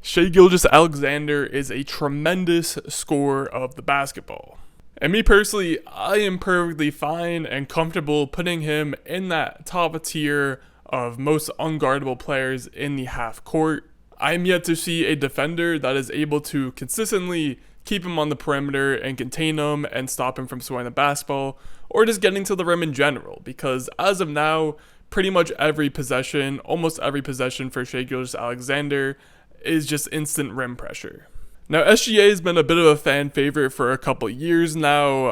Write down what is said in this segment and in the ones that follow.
Shai Gilgeous-Alexander is a tremendous scorer of the basketball. And me personally, I am perfectly fine and comfortable putting him in that top tier of most unguardable players in the half court. I am yet to see a defender that is able to consistently keep him on the perimeter and contain him and stop him from scoring the basketball or just getting to the rim in general, because as of now, pretty much almost every possession for Shai Gilgeous-Alexander is just instant rim pressure. Now, SGA has been a bit of a fan favorite for a couple years now.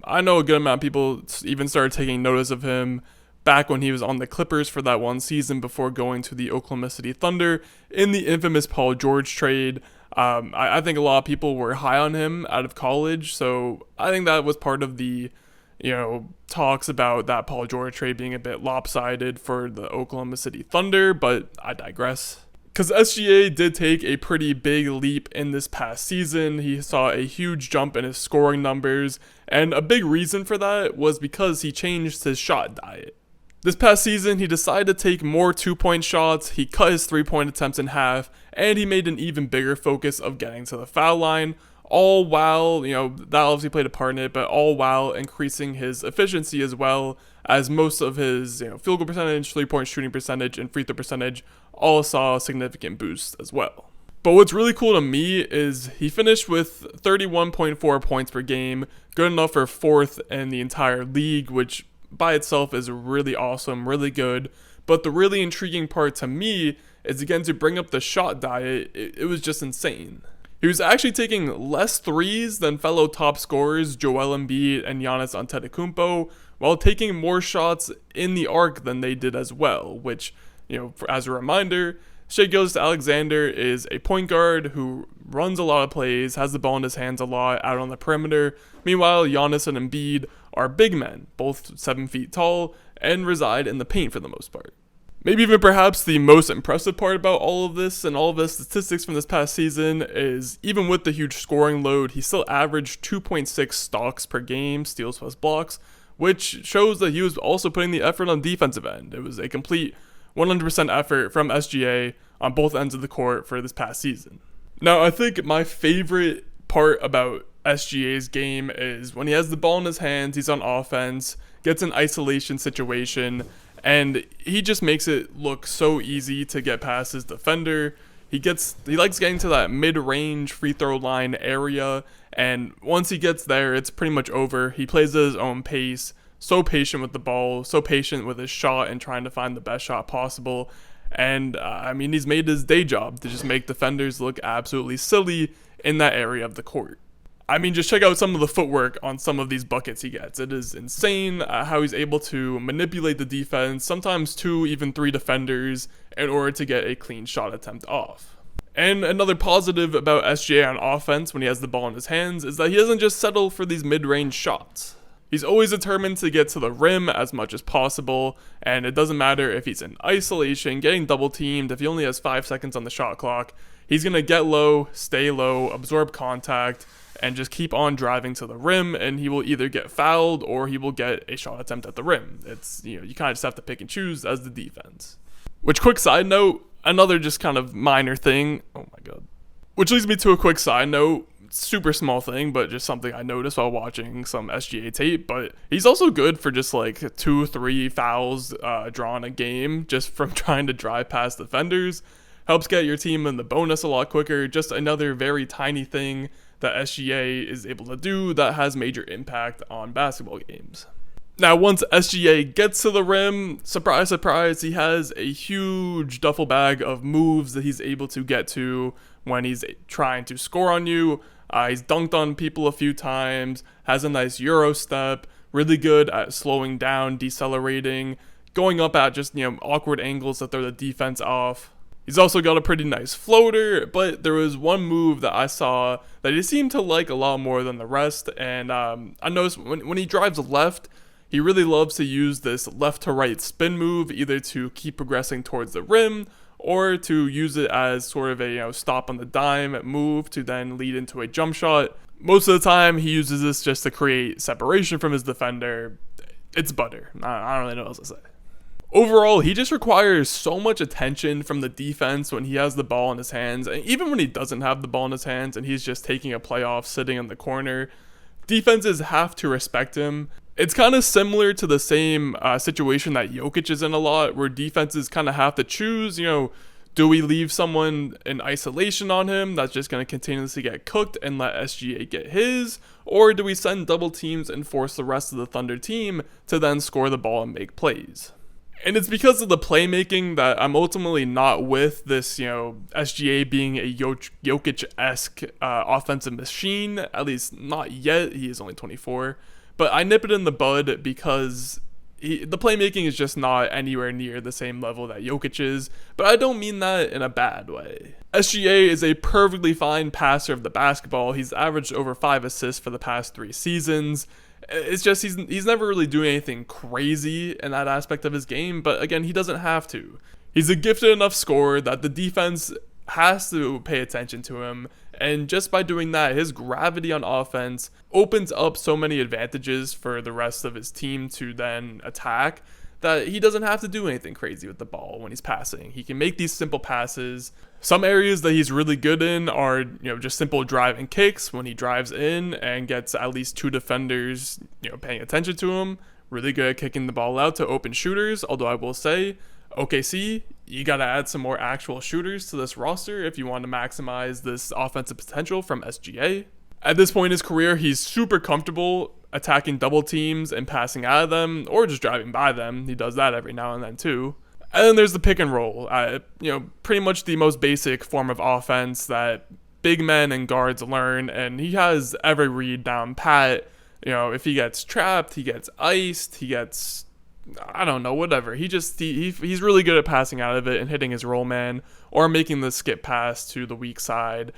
I know a good amount of people even started taking notice of him back when he was on the Clippers for that one season before going to the Oklahoma City Thunder in the infamous Paul George trade. I think a lot of people were high on him out of college, so I think that was part of the talks about that Paul George trade being a bit lopsided for the Oklahoma City Thunder, but I digress. Because SGA did take a pretty big leap in this past season. He saw a huge jump in his scoring numbers, and a big reason for that was because he changed his shot diet. This past season, he decided to take more 2-point shots, he cut his 3-point attempts in half, and he made an even bigger focus of getting to the foul line, all while, that obviously played a part in it, but all while increasing his efficiency as well, as most of his field goal percentage, 3-point shooting percentage, and free throw percentage all saw a significant boost as well. But what's really cool to me is he finished with 31.4 points per game, good enough for 4th in the entire league, which by itself is really awesome, really good. But the really intriguing part to me is, again, to bring up the shot diet, it was just insane. He was actually taking less threes than fellow top scorers Joel Embiid and Giannis Antetokounmpo, while taking more shots in the arc than they did as well, which, as a reminder, Shai Gilgeous-Alexander is a point guard who runs a lot of plays, has the ball in his hands a lot out on the perimeter. Meanwhile, Giannis and Embiid are big men, both 7 feet tall, and reside in the paint for the most part. Maybe even perhaps the most impressive part about all of this and all of the statistics from this past season is, even with the huge scoring load, he still averaged 2.6 stocks per game, steals plus blocks, which shows that he was also putting the effort on the defensive end. It was a complete 100% effort from SGA on both ends of the court for this past season. Now, I think my favorite part about SGA's game is when he has the ball in his hands, he's on offense, gets an isolation situation, and he just makes it look so easy to get past his defender. He likes getting to that mid-range free throw line area, and once he gets there, it's pretty much over. He plays at his own pace, so patient with the ball, so patient with his shot and trying to find the best shot possible. And he's made his day job to just make defenders look absolutely silly in that area of the court. Just check out some of the footwork on some of these buckets he gets. It is insane how he's able to manipulate the defense, sometimes 2, even 3 defenders, in order to get a clean shot attempt off. And another positive about SGA on offense when he has the ball in his hands is that he doesn't just settle for these mid-range shots. He's always determined to get to the rim as much as possible, and it doesn't matter if he's in isolation, getting double-teamed, if he only has 5 seconds on the shot clock, he's going to get low, stay low, absorb contact, and just keep on driving to the rim, and he will either get fouled or he will get a shot attempt at the rim. It's, you kind of just have to pick and choose as the defense. Which, quick side note, another just kind of minor thing, oh my god. Which leads me to a quick side note, super small thing, but just something I noticed while watching some SGA tape, but he's also good for just like 2-3 fouls drawn a game just from trying to drive past defenders. Helps get your team in the bonus a lot quicker. Just another very tiny thing that SGA is able to do that has major impact on basketball games. Now, once SGA gets to the rim, surprise, surprise, he has a huge duffel bag of moves that he's able to get to when he's trying to score on you. He's dunked on people a few times, has a nice Euro step, really good at slowing down, decelerating, going up at just, awkward angles to throw the defense off. He's also got a pretty nice floater, but there was one move that I saw that he seemed to like a lot more than the rest, and I noticed when he drives left, he really loves to use this left to right spin move, either to keep progressing towards the rim, or to use it as sort of a stop on the dime move to then lead into a jump shot. Most of the time, he uses this just to create separation from his defender. It's butter. I don't really know what else to say. Overall, he just requires so much attention from the defense when he has the ball in his hands, and even when he doesn't have the ball in his hands and he's just taking a playoff sitting in the corner. Defenses have to respect him. It's kind of similar to the same situation that Jokic is in a lot, where defenses kind of have to choose, do we leave someone in isolation on him that's just going to continuously get cooked and let SGA get his? Or do we send double teams and force the rest of the Thunder team to then score the ball and make plays? And it's because of the playmaking that I'm ultimately not with this, SGA being a Jokic-esque offensive machine, at least not yet. He is only 24. But I nip it in the bud because the playmaking is just not anywhere near the same level that Jokic is, but I don't mean that in a bad way. SGA is a perfectly fine passer of the basketball. He's averaged over 5 assists for the past 3 seasons. It's just he's never really doing anything crazy in that aspect of his game, but again, he doesn't have to. He's a gifted enough scorer that the defense has to pay attention to him, and just by doing that, his gravity on offense opens up so many advantages for the rest of his team to then attack that he doesn't have to do anything crazy with the ball when he's passing. He can make these simple passes. Some areas that he's really good in are, just simple drive and kicks when he drives in and gets at least 2 defenders, paying attention to him. Really good at kicking the ball out to open shooters, although I will say, OKC, you got to add some more actual shooters to this roster if you want to maximize this offensive potential from SGA. At this point in his career, he's super comfortable attacking double teams and passing out of them, or just driving by them. He does that every now and then too. And then there's the pick and roll. Pretty much the most basic form of offense that big men and guards learn, and he has every read down pat. If he gets trapped, he gets iced, he gets, I don't know, whatever. He's really good at passing out of it and hitting his roll man or making the skip pass to the weak side.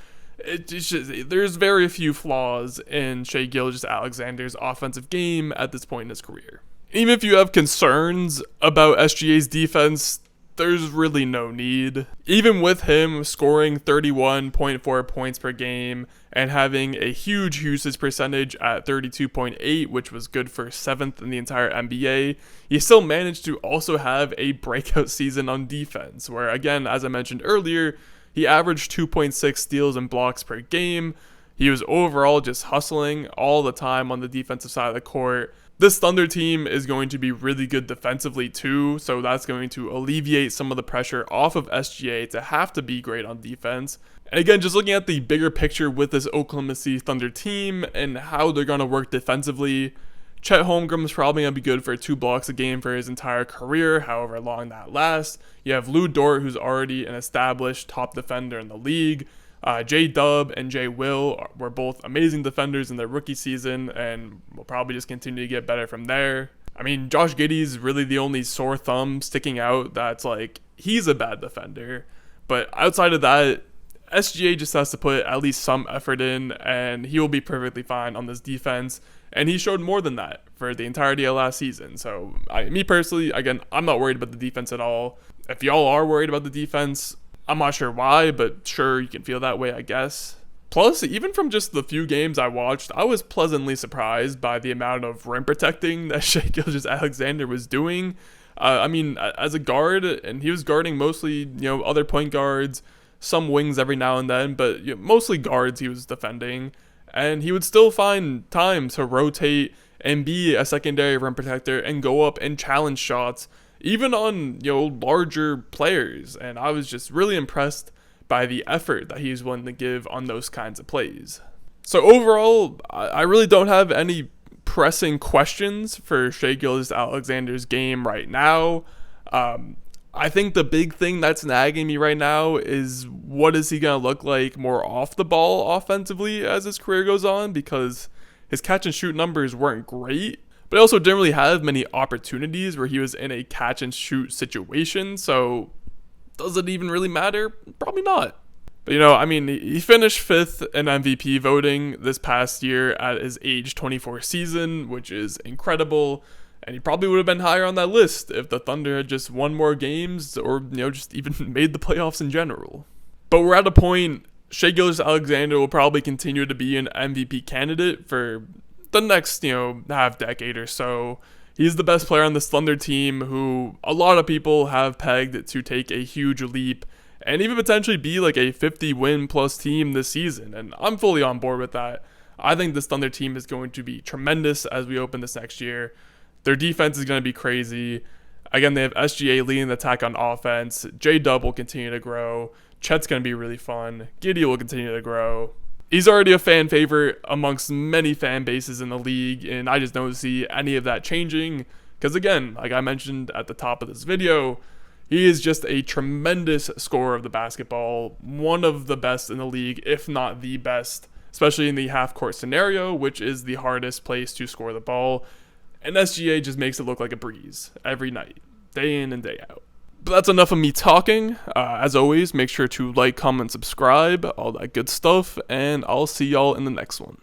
There's very few flaws in Shai Gilgeous-Alexander's offensive game at this point in his career. Even if you have concerns about SGA's defense, there's really no need. Even with him scoring 31.4 points per game and having a huge usage percentage at 32.8, which was good for 7th in the entire NBA, he still managed to also have a breakout season on defense, where again, as I mentioned earlier, he averaged 2.6 steals and blocks per game. He was overall just hustling all the time on the defensive side of the court. This Thunder team is going to be really good defensively too, so that's going to alleviate some of the pressure off of SGA to have to be great on defense. And again, just looking at the bigger picture with this Oklahoma City Thunder team and how they're going to work defensively, Chet Holmgren's probably going to be good for 2 blocks a game for his entire career, however long that lasts. You have Lou Dort, who's already an established top defender in the league. J-Dub and J-Will were both amazing defenders in their rookie season and will probably just continue to get better from there. I mean, Josh Giddey's really the only sore thumb sticking out that's like, he's a bad defender. But outside of that, SGA just has to put at least some effort in, and he will be perfectly fine on this defense. And he showed more than that for the entirety of last season. So, me personally, again, I'm not worried about the defense at all. If y'all are worried about the defense, I'm not sure why, but sure, you can feel that way, I guess. Plus, even from just the few games I watched, I was pleasantly surprised by the amount of rim protecting that Shai Gilgeous-Alexander was doing. As a guard, and he was guarding mostly, other point guards, some wings every now and then, but mostly guards he was defending. And he would still find time to rotate and be a secondary rim protector and go up and challenge shots, even on, larger players. And I was just really impressed by the effort that he's willing to give on those kinds of plays. So overall, I really don't have any pressing questions for Shai Gilgeous-Alexander's game right now. I think the big thing that's nagging me right now is what is he going to look like more off the ball offensively as his career goes on, because his catch and shoot numbers weren't great, but he also didn't really have many opportunities where he was in a catch and shoot situation. So does it even really matter? Probably not. But he finished 5th in MVP voting this past year at his age 24 season, which is incredible. And he probably would have been higher on that list if the Thunder had just won more games or, just even made the playoffs in general. But we're at a point, Shai Gilgeous-Alexander will probably continue to be an MVP candidate for the next, half decade or so. He's the best player on this Thunder team, who a lot of people have pegged to take a huge leap and even potentially be like a 50-win plus team this season. And I'm fully on board with that. I think this Thunder team is going to be tremendous as we open this next year. Their defense is going to be crazy. Again, they have SGA leading the attack on offense. J-Dub will continue to grow. Chet's going to be really fun. Giddey will continue to grow. He's already a fan favorite amongst many fan bases in the league, and I just don't see any of that changing. Because again, like I mentioned at the top of this video, he is just a tremendous scorer of the basketball. One of the best in the league, if not the best, especially in the half-court scenario, which is the hardest place to score the ball. And SGA just makes it look like a breeze every night, day in and day out. But that's enough of me talking. As always, make sure to like, comment, subscribe, all that good stuff, and I'll see y'all in the next one.